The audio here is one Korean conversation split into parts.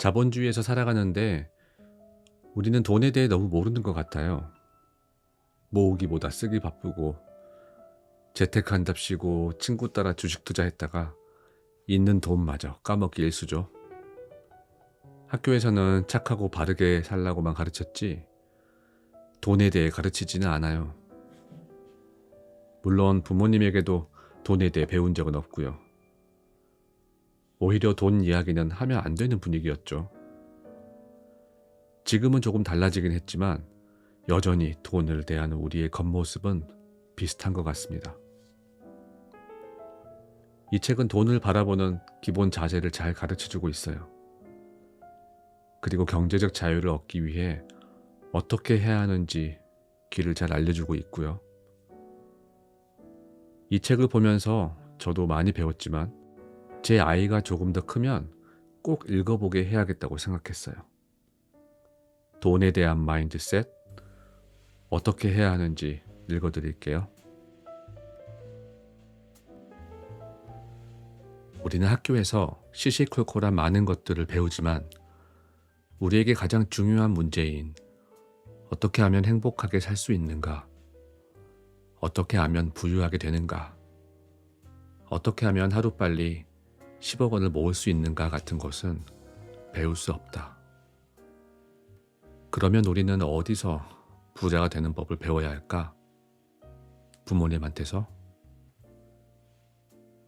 자본주의에서 살아가는데 우리는 돈에 대해 너무 모르는 것 같아요. 모으기보다 쓰기 바쁘고 재테크한답시고 친구 따라 주식 투자했다가 있는 돈마저 까먹기 일쑤죠. 학교에서는 착하고 바르게 살라고만 가르쳤지 돈에 대해 가르치지는 않아요. 물론 부모님에게도 돈에 대해 배운 적은 없고요. 오히려 돈 이야기는 하면 안 되는 분위기였죠. 지금은 조금 달라지긴 했지만 여전히 돈을 대하는 우리의 겉모습은 비슷한 것 같습니다. 이 책은 돈을 바라보는 기본 자세를 잘 가르쳐주고 있어요. 그리고 경제적 자유를 얻기 위해 어떻게 해야 하는지 길을 잘 알려주고 있고요. 이 책을 보면서 저도 많이 배웠지만 제 아이가 조금 더 크면 꼭 읽어보게 해야겠다고 생각했어요. 돈에 대한 마인드셋, 어떻게 해야 하는지 읽어드릴게요. 우리는 학교에서 시시콜콜한 많은 것들을 배우지만 우리에게 가장 중요한 문제인 어떻게 하면 행복하게 살 수 있는가, 어떻게 하면 부유하게 되는가, 어떻게 하면 하루빨리 10억 원을 모을 수 있는가 같은 것은 배울 수 없다. 그러면 우리는 어디서 부자가 되는 법을 배워야 할까? 부모님한테서?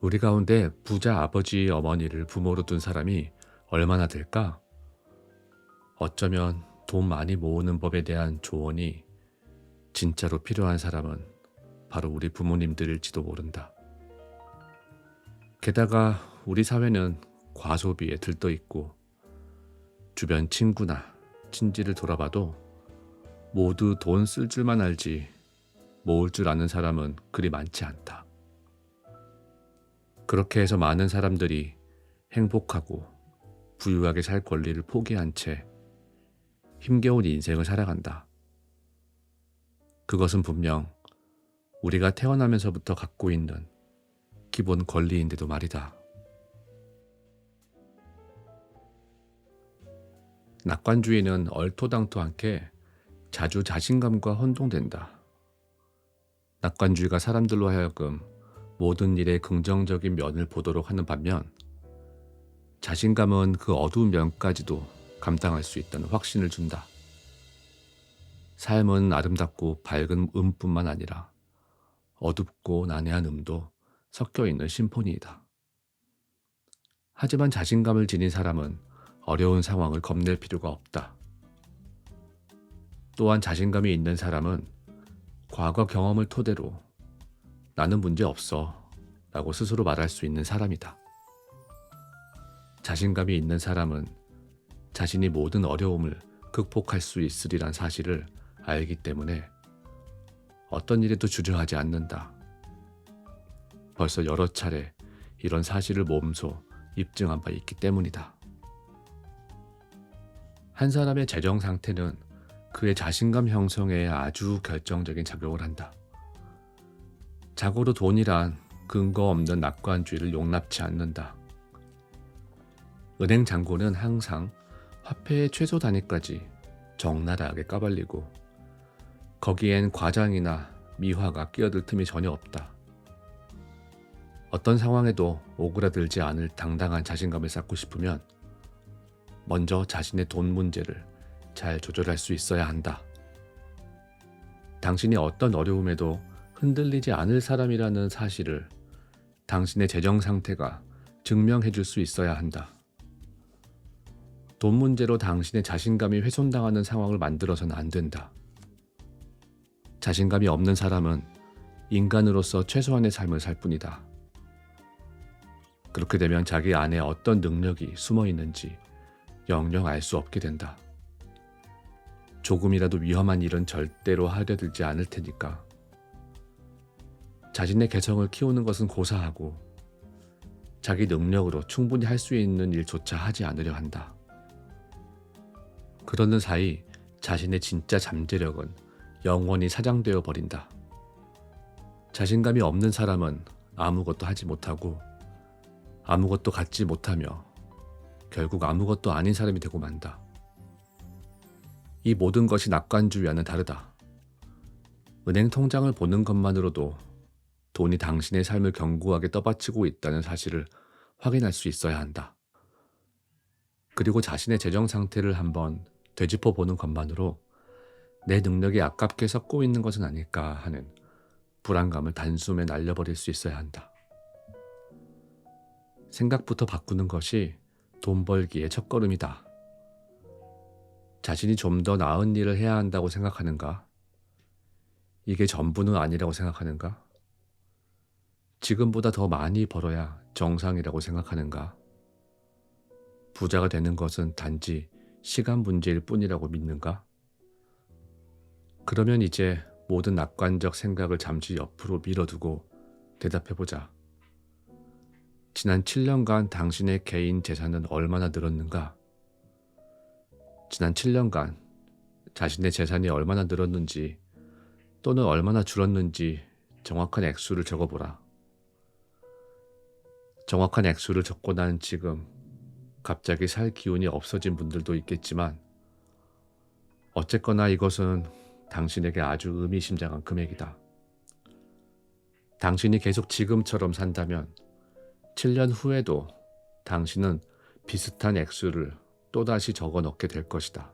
우리 가운데 부자 아버지, 어머니를 부모로 둔 사람이 얼마나 될까? 어쩌면 돈 많이 모으는 법에 대한 조언이 진짜로 필요한 사람은 바로 우리 부모님들일지도 모른다. 게다가 우리 사회는 과소비에 들떠 있고 주변 친구나 친지를 돌아봐도 모두 돈 쓸 줄만 알지 모을 줄 아는 사람은 그리 많지 않다. 그렇게 해서 많은 사람들이 행복하고 부유하게 살 권리를 포기한 채 힘겨운 인생을 살아간다. 그것은 분명 우리가 태어나면서부터 갖고 있는 기본 권리인데도 말이다. 낙관주의는 얼토당토 않게 자주 자신감과 혼동된다. 낙관주의가 사람들로 하여금 모든 일의 긍정적인 면을 보도록 하는 반면 자신감은 그 어두운 면까지도 감당할 수 있다는 확신을 준다. 삶은 아름답고 밝은 음뿐만 아니라 어둡고 난해한 음도 섞여 있는 심포니이다. 하지만 자신감을 지닌 사람은 어려운 상황을 겁낼 필요가 없다. 또한 자신감이 있는 사람은 과거 경험을 토대로 나는 문제 없어 라고 스스로 말할 수 있는 사람이다. 자신감이 있는 사람은 자신이 모든 어려움을 극복할 수 있으리란 사실을 알기 때문에 어떤 일에도 주저하지 않는다. 벌써 여러 차례 이런 사실을 몸소 입증한 바 있기 때문이다. 한 사람의 재정 상태는 그의 자신감 형성에 아주 결정적인 작용을 한다. 자고로 돈이란 근거 없는 낙관주의를 용납치 않는다. 은행 잔고는 항상 화폐의 최소 단위까지 적나라하게 까발리고 거기엔 과장이나 미화가 끼어들 틈이 전혀 없다. 어떤 상황에도 오그라들지 않을 당당한 자신감을 쌓고 싶으면 먼저 자신의 돈 문제를 잘 조절할 수 있어야 한다. 당신이 어떤 어려움에도 흔들리지 않을 사람이라는 사실을 당신의 재정 상태가 증명해 줄 수 있어야 한다. 돈 문제로 당신의 자신감이 훼손당하는 상황을 만들어서는 안 된다. 자신감이 없는 사람은 인간으로서 최소한의 삶을 살 뿐이다. 그렇게 되면 자기 안에 어떤 능력이 숨어 있는지 영영 알 수 없게 된다. 조금이라도 위험한 일은 절대로 하려 들지 않을 테니까. 자신의 개성을 키우는 것은 고사하고 자기 능력으로 충분히 할 수 있는 일조차 하지 않으려 한다. 그러는 사이 자신의 진짜 잠재력은 영원히 사장되어 버린다. 자신감이 없는 사람은 아무것도 하지 못하고 아무것도 갖지 못하며 결국 아무것도 아닌 사람이 되고 만다. 이 모든 것이 낙관주의와는 다르다. 은행 통장을 보는 것만으로도 돈이 당신의 삶을 견고하게 떠받치고 있다는 사실을 확인할 수 있어야 한다. 그리고 자신의 재정 상태를 한번 되짚어 보는 것만으로 내 능력이 아깝게 썩고 있는 것은 아닐까 하는 불안감을 단숨에 날려버릴 수 있어야 한다. 생각부터 바꾸는 것이 돈 벌기의 첫걸음이다. 자신이 좀 더 나은 일을 해야 한다고 생각하는가? 이게 전부는 아니라고 생각하는가? 지금보다 더 많이 벌어야 정상이라고 생각하는가? 부자가 되는 것은 단지 시간 문제일 뿐이라고 믿는가? 그러면 이제 모든 낙관적 생각을 잠시 옆으로 밀어두고 대답해보자. 지난 7년간 당신의 개인 재산은 얼마나 늘었는가? 지난 7년간 자신의 재산이 얼마나 늘었는지 또는 얼마나 줄었는지 정확한 액수를 적어보라. 정확한 액수를 적고 난 지금 갑자기 살 기운이 없어진 분들도 있겠지만 어쨌거나 이것은 당신에게 아주 의미심장한 금액이다. 당신이 계속 지금처럼 산다면 7년 후에도 당신은 비슷한 액수를 또다시 적어 넣게 될 것이다.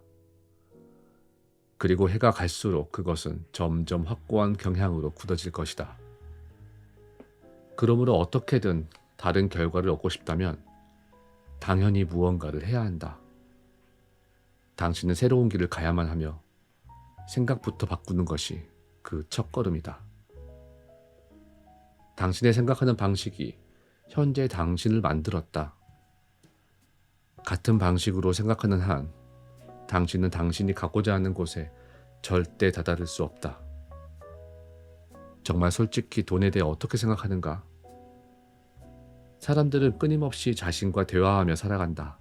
그리고 해가 갈수록 그것은 점점 확고한 경향으로 굳어질 것이다. 그러므로 어떻게든 다른 결과를 얻고 싶다면 당연히 무언가를 해야 한다. 당신은 새로운 길을 가야만 하며 생각부터 바꾸는 것이 그 첫걸음이다. 당신의 생각하는 방식이 현재 당신을 만들었다. 같은 방식으로 생각하는 한 당신은 당신이 가고자 하는 곳에 절대 다다를 수 없다. 정말 솔직히 돈에 대해 어떻게 생각하는가? 사람들은 끊임없이 자신과 대화하며 살아간다.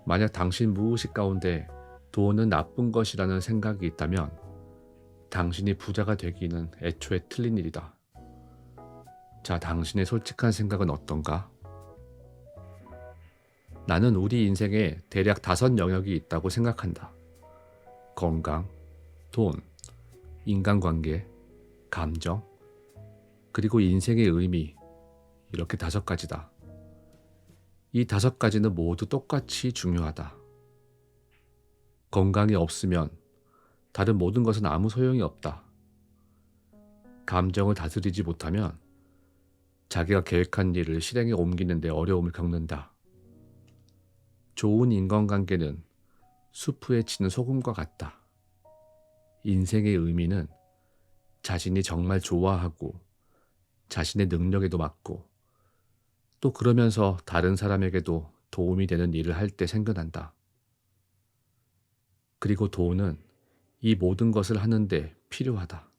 만약 당신 무의식 가운데 돈은 나쁜 것이라는 생각이 있다면 당신이 부자가 되기는 애초에 틀린 일이다. 자, 당신의 솔직한 생각은 어떤가? 나는 우리 인생에 대략 5 영역이 있다고 생각한다. 건강, 돈, 인간관계, 감정, 그리고 인생의 의미, 이렇게 5가지다. 이 5가지는 모두 똑같이 중요하다. 건강이 없으면 다른 모든 것은 아무 소용이 없다. 감정을 다스리지 못하면 자기가 계획한 일을 실행에 옮기는 데 어려움을 겪는다. 좋은 인간관계는 수프에 치는 소금과 같다. 인생의 의미는 자신이 정말 좋아하고 자신의 능력에도 맞고 또 그러면서 다른 사람에게도 도움이 되는 일을 할 때 생겨난다. 그리고 돈은 이 모든 것을 하는데 필요하다.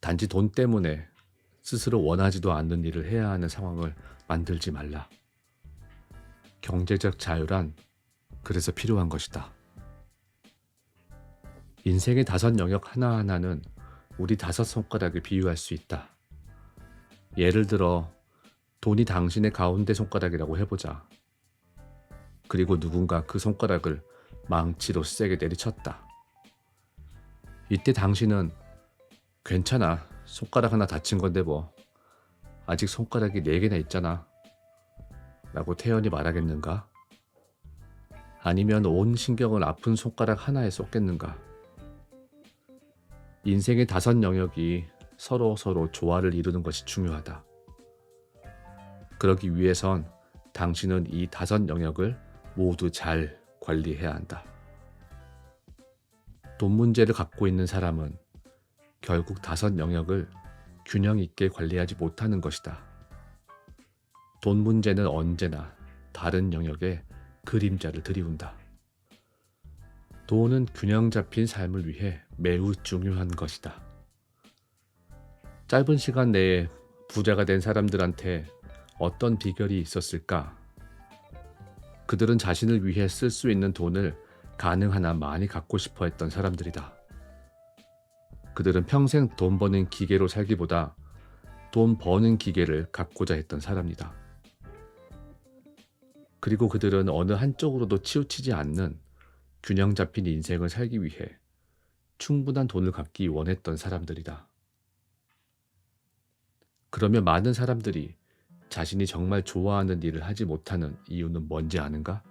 단지 돈 때문에 스스로 원하지도 않는 일을 해야 하는 상황을 만들지 말라. 경제적 자유란 그래서 필요한 것이다. 인생의 5 영역 하나하나는 우리 5 손가락을 비유할 수 있다. 예를 들어 돈이 당신의 가운데 손가락이라고 해보자. 그리고 누군가 그 손가락을 망치로 세게 내리쳤다. 이때 당신은 괜찮아, 손가락 하나 다친 건데 뭐 아직 손가락이 4개나 있잖아 라고 태연히 말하겠는가? 아니면 온 신경을 아픈 손가락 하나에 쏟겠는가? 인생의 5 영역이 서로 조화를 이루는 것이 중요하다. 그러기 위해선 당신은 이 5 영역을 모두 잘 관리해야 한다. 돈 문제를 갖고 있는 사람은 결국 5 영역을 균형 있게 관리하지 못하는 것이다. 돈 문제는 언제나 다른 영역에 그림자를 들이운다. 돈은 균형 잡힌 삶을 위해 매우 중요한 것이다. 짧은 시간 내에 부자가 된 사람들한테 어떤 비결이 있었을까? 그들은 자신을 위해 쓸 수 있는 돈을 가능한 한 많이 갖고 싶어 했던 사람들이다. 그들은 평생 돈 버는 기계로 살기보다 돈 버는 기계를 갖고자 했던 사람이다. 그리고 그들은 어느 한쪽으로도 치우치지 않는 균형 잡힌 인생을 살기 위해 충분한 돈을 갖기 원했던 사람들이다. 그러면 많은 사람들이 자신이 정말 좋아하는 일을 하지 못하는 이유는 뭔지 아는가?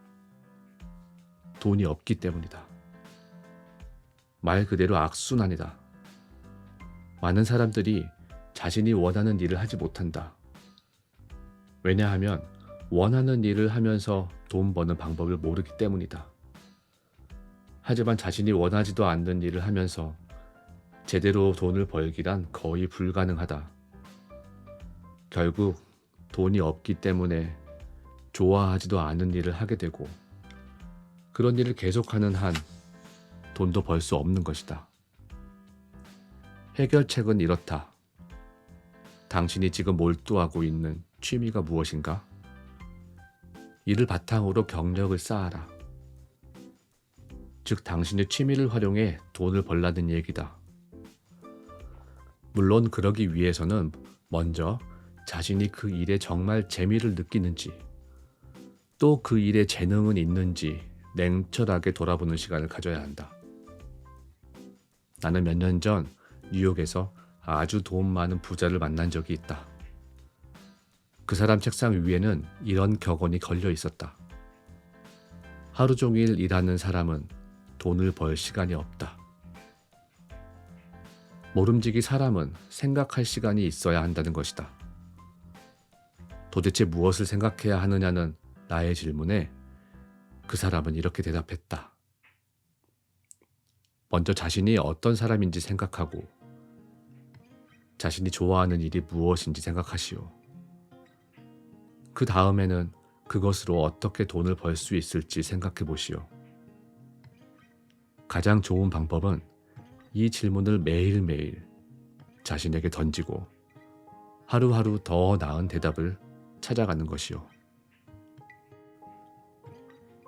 돈이 없기 때문이다. 말 그대로 악순환이다. 많은 사람들이 자신이 원하는 일을 하지 못한다. 왜냐하면 원하는 일을 하면서 돈 버는 방법을 모르기 때문이다. 하지만 자신이 원하지도 않는 일을 하면서 제대로 돈을 벌기란 거의 불가능하다. 결국 돈이 없기 때문에 좋아하지도 않은 일을 하게 되고 그런 일을 계속하는 한 돈도 벌 수 없는 것이다. 해결책은 이렇다. 당신이 지금 몰두하고 있는 취미가 무엇인가? 이를 바탕으로 경력을 쌓아라. 즉, 당신의 취미를 활용해 돈을 벌라는 얘기다. 물론 그러기 위해서는 먼저 자신이 그 일에 정말 재미를 느끼는지, 또 그 일에 재능은 있는지 냉철하게 돌아보는 시간을 가져야 한다. 나는 몇 년 전 뉴욕에서 아주 돈 많은 부자를 만난 적이 있다. 그 사람 책상 위에는 이런 격언이 걸려 있었다. 하루 종일 일하는 사람은 돈을 벌 시간이 없다. 모름지기 사람은 생각할 시간이 있어야 한다는 것이다. 도대체 무엇을 생각해야 하느냐는 나의 질문에 그 사람은 이렇게 대답했다. 먼저 자신이 어떤 사람인지 생각하고 자신이 좋아하는 일이 무엇인지 생각하시오. 그 다음에는 그것으로 어떻게 돈을 벌 수 있을지 생각해 보시오. 가장 좋은 방법은 이 질문을 매일매일 자신에게 던지고 하루하루 더 나은 대답을 찾아가는 것이오.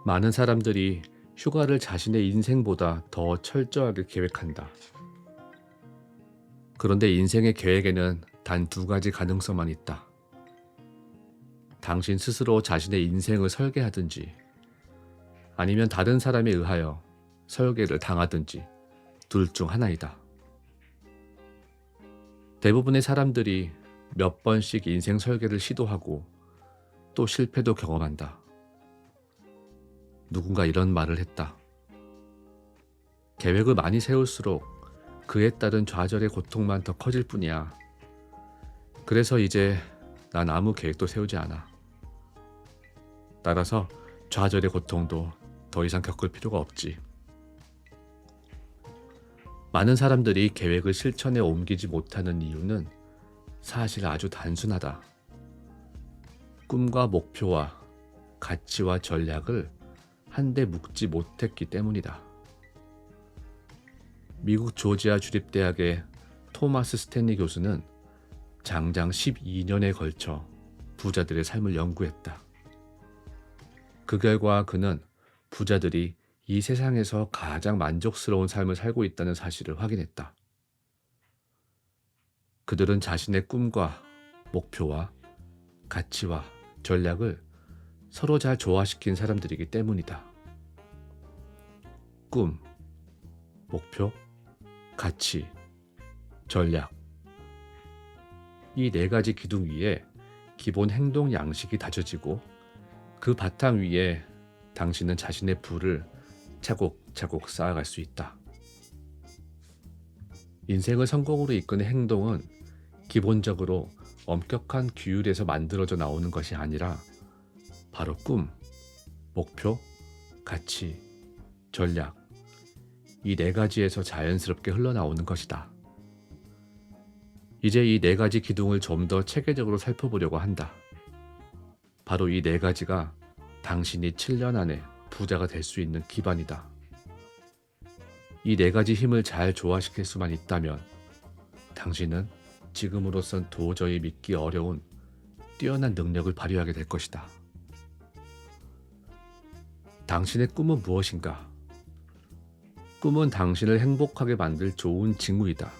많은 사람들이 휴가를 자신의 인생보다 더 철저하게 계획한다. 그런데 인생의 계획에는 단 2가지 가능성만 있다. 당신 스스로 자신의 인생을 설계하든지 아니면 다른 사람에 의하여 설계를 당하든지 둘 중 하나이다. 대부분의 사람들이 몇 번씩 인생 설계를 시도하고 또 실패도 경험한다. 누군가 이런 말을 했다. 계획을 많이 세울수록 그에 따른 좌절의 고통만 더 커질 뿐이야. 그래서 이제 난 아무 계획도 세우지 않아. 따라서 좌절의 고통도 더 이상 겪을 필요가 없지. 많은 사람들이 계획을 실천에 옮기지 못하는 이유는 사실 아주 단순하다. 꿈과 목표와 가치와 전략을 한데 묶지 못했기 때문이다. 미국 조지아 주립대학의 토마스 스탠리 교수는 장장 12년에 걸쳐 부자들의 삶을 연구했다. 그 결과 그는 부자들이 이 세상에서 가장 만족스러운 삶을 살고 있다는 사실을 확인했다. 그들은 자신의 꿈과 목표와 가치와 전략을 서로 잘 조화시킨 사람들이기 때문이다. 꿈, 목표, 가치, 전략. 이 4가지 기둥 위에 기본 행동 양식이 다져지고 그 바탕 위에 당신은 자신의 부를 차곡차곡 쌓아갈 수 있다. 인생을 성공으로 이끄는 행동은 기본적으로 엄격한 규율에서 만들어져 나오는 것이 아니라 바로 꿈, 목표, 가치, 전략 이 4가지에서 자연스럽게 흘러나오는 것이다. 이제 이 4가지 기둥을 좀 더 체계적으로 살펴보려고 한다. 바로 이 4가지가 당신이 7년 안에 부자가 될 수 있는 기반이다. 이 4가지 힘을 잘 조화시킬 수만 있다면 당신은 지금으로선 도저히 믿기 어려운 뛰어난 능력을 발휘하게 될 것이다. 당신의 꿈은 무엇인가? 꿈은 당신을 행복하게 만들 좋은 징후이다.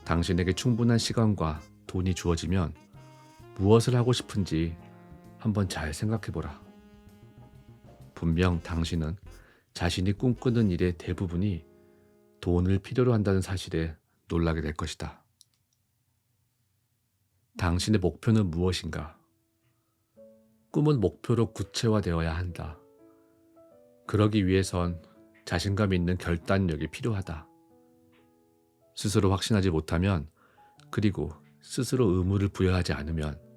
당신에게 충분한 시간과 돈이 주어지면 무엇을 하고 싶은지 한번 잘 생각해보라. 분명 당신은 자신이 꿈꾸는 일의 대부분이 돈을 필요로 한다는 사실에 놀라게 될 것이다. 당신의 목표는 무엇인가? 꿈은 목표로 구체화되어야 한다. 그러기 위해선 자신감 있는 결단력이 필요하다. 스스로 확신하지 못하면, 그리고 스스로 의무를 부여하지 않으면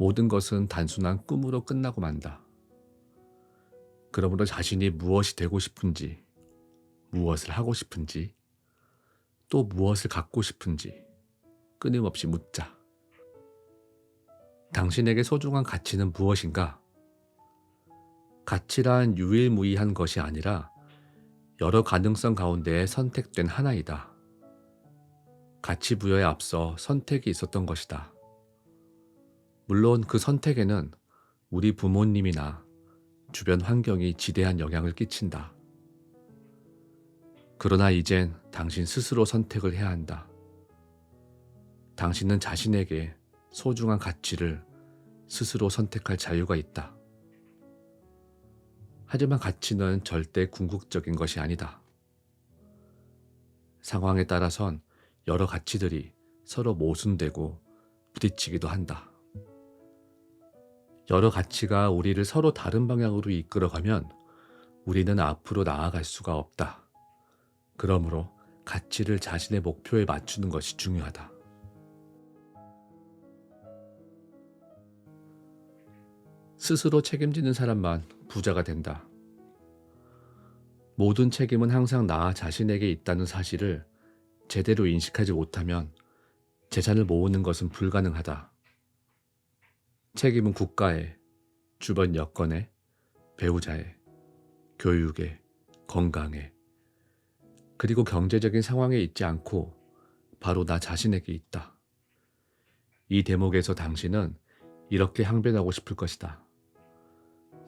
모든 것은 단순한 꿈으로 끝나고 만다. 그러므로 자신이 무엇이 되고 싶은지, 무엇을 하고 싶은지, 또 무엇을 갖고 싶은지 끊임없이 묻자. 당신에게 소중한 가치는 무엇인가? 가치란 유일무이한 것이 아니라 여러 가능성 가운데 선택된 하나이다. 가치 부여에 앞서 선택이 있었던 것이다. 물론 그 선택에는 우리 부모님이나 주변 환경이 지대한 영향을 끼친다. 그러나 이젠 당신 스스로 선택을 해야 한다. 당신은 자신에게 소중한 가치를 스스로 선택할 자유가 있다. 하지만 가치는 절대 궁극적인 것이 아니다. 상황에 따라선 여러 가치들이 서로 모순되고 부딪히기도 한다. 여러 가치가 우리를 서로 다른 방향으로 이끌어가면 우리는 앞으로 나아갈 수가 없다. 그러므로 가치를 자신의 목표에 맞추는 것이 중요하다. 스스로 책임지는 사람만 부자가 된다. 모든 책임은 항상 나 자신에게 있다는 사실을 제대로 인식하지 못하면 재산을 모으는 것은 불가능하다. 책임은 국가에, 주변 여건에, 배우자에, 교육에, 건강에, 그리고 경제적인 상황에 있지 않고 바로 나 자신에게 있다. 이 대목에서 당신은 이렇게 항변하고 싶을 것이다.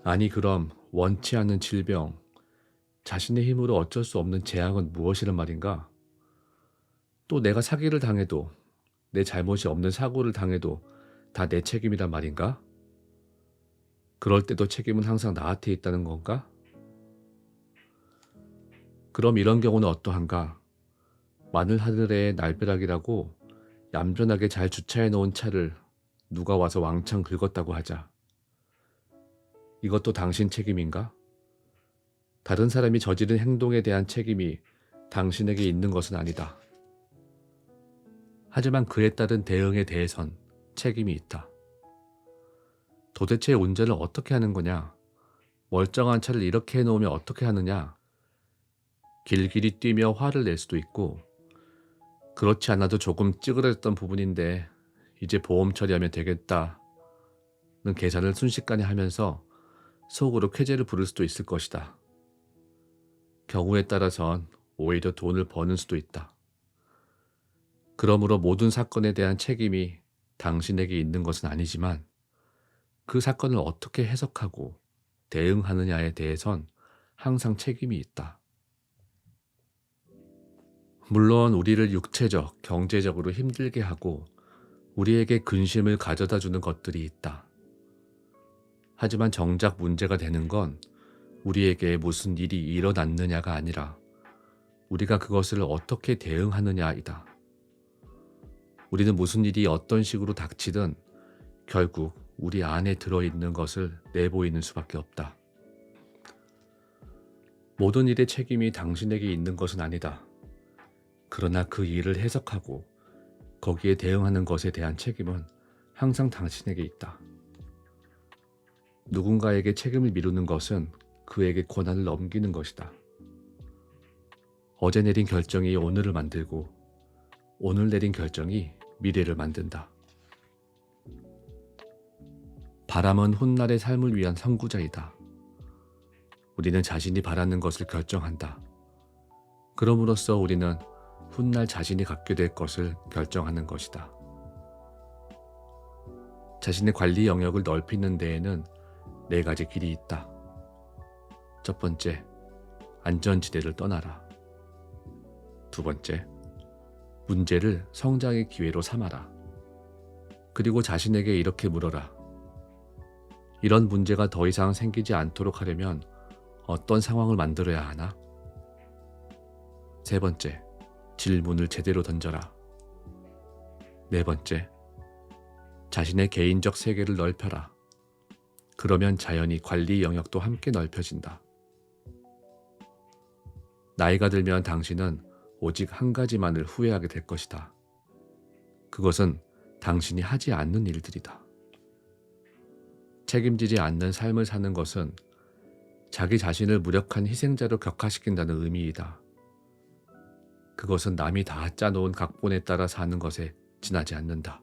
아니 그럼 원치 않는 질병, 자신의 힘으로 어쩔 수 없는 재앙은 무엇이란 말인가? 또 내가 사기를 당해도, 내 잘못이 없는 사고를 당해도 다 내 책임이란 말인가? 그럴 때도 책임은 항상 나한테 있다는 건가? 그럼 이런 경우는 어떠한가? 마늘 하늘의 날벼락이라고 얌전하게 잘 주차해 놓은 차를 누가 와서 왕창 긁었다고 하자. 이것도 당신 책임인가? 다른 사람이 저지른 행동에 대한 책임이 당신에게 있는 것은 아니다. 하지만 그에 따른 대응에 대해선 책임이 있다. 도대체 운전을 어떻게 하는 거냐? 멀쩡한 차를 이렇게 해놓으면 어떻게 하느냐? 길길이 뛰며 화를 낼 수도 있고, 그렇지 않아도 조금 찌그러졌던 부분인데 이제 보험 처리하면 되겠다는 계산을 순식간에 하면서 속으로 쾌재를 부를 수도 있을 것이다. 경우에 따라선 오히려 돈을 버는 수도 있다. 그러므로 모든 사건에 대한 책임이 당신에게 있는 것은 아니지만 그 사건을 어떻게 해석하고 대응하느냐에 대해선 항상 책임이 있다. 물론 우리를 육체적, 경제적으로 힘들게 하고 우리에게 근심을 가져다 주는 것들이 있다. 하지만 정작 문제가 되는 건 우리에게 무슨 일이 일어났느냐가 아니라 우리가 그것을 어떻게 대응하느냐이다. 우리는 무슨 일이 어떤 식으로 닥치든 결국 우리 안에 들어있는 것을 내보이는 수밖에 없다. 모든 일의 책임이 당신에게 있는 것은 아니다. 그러나 그 일을 해석하고 거기에 대응하는 것에 대한 책임은 항상 당신에게 있다. 누군가에게 책임을 미루는 것은 그에게 권한을 넘기는 것이다. 어제 내린 결정이 오늘을 만들고 오늘 내린 결정이 미래를 만든다. 바람은 훗날의 삶을 위한 선구자이다. 우리는 자신이 바라는 것을 결정한다. 그럼으로써 우리는 훗날 자신이 갖게 될 것을 결정하는 것이다. 자신의 관리 영역을 넓히는 데에는 4가지 길이 있다. 첫 번째, 안전지대를 떠나라. 두 번째, 문제를 성장의 기회로 삼아라. 그리고 자신에게 이렇게 물어라. 이런 문제가 더 이상 생기지 않도록 하려면 어떤 상황을 만들어야 하나? 세 번째, 질문을 제대로 던져라. 네 번째, 자신의 개인적 세계를 넓혀라. 그러면 자연히 관리 영역도 함께 넓혀진다. 나이가 들면 당신은 오직 한 가지만을 후회하게 될 것이다. 그것은 당신이 하지 않는 일들이다. 책임지지 않는 삶을 사는 것은 자기 자신을 무력한 희생자로 격화시킨다는 의미이다. 그것은 남이 다 짜놓은 각본에 따라 사는 것에 지나지 않는다.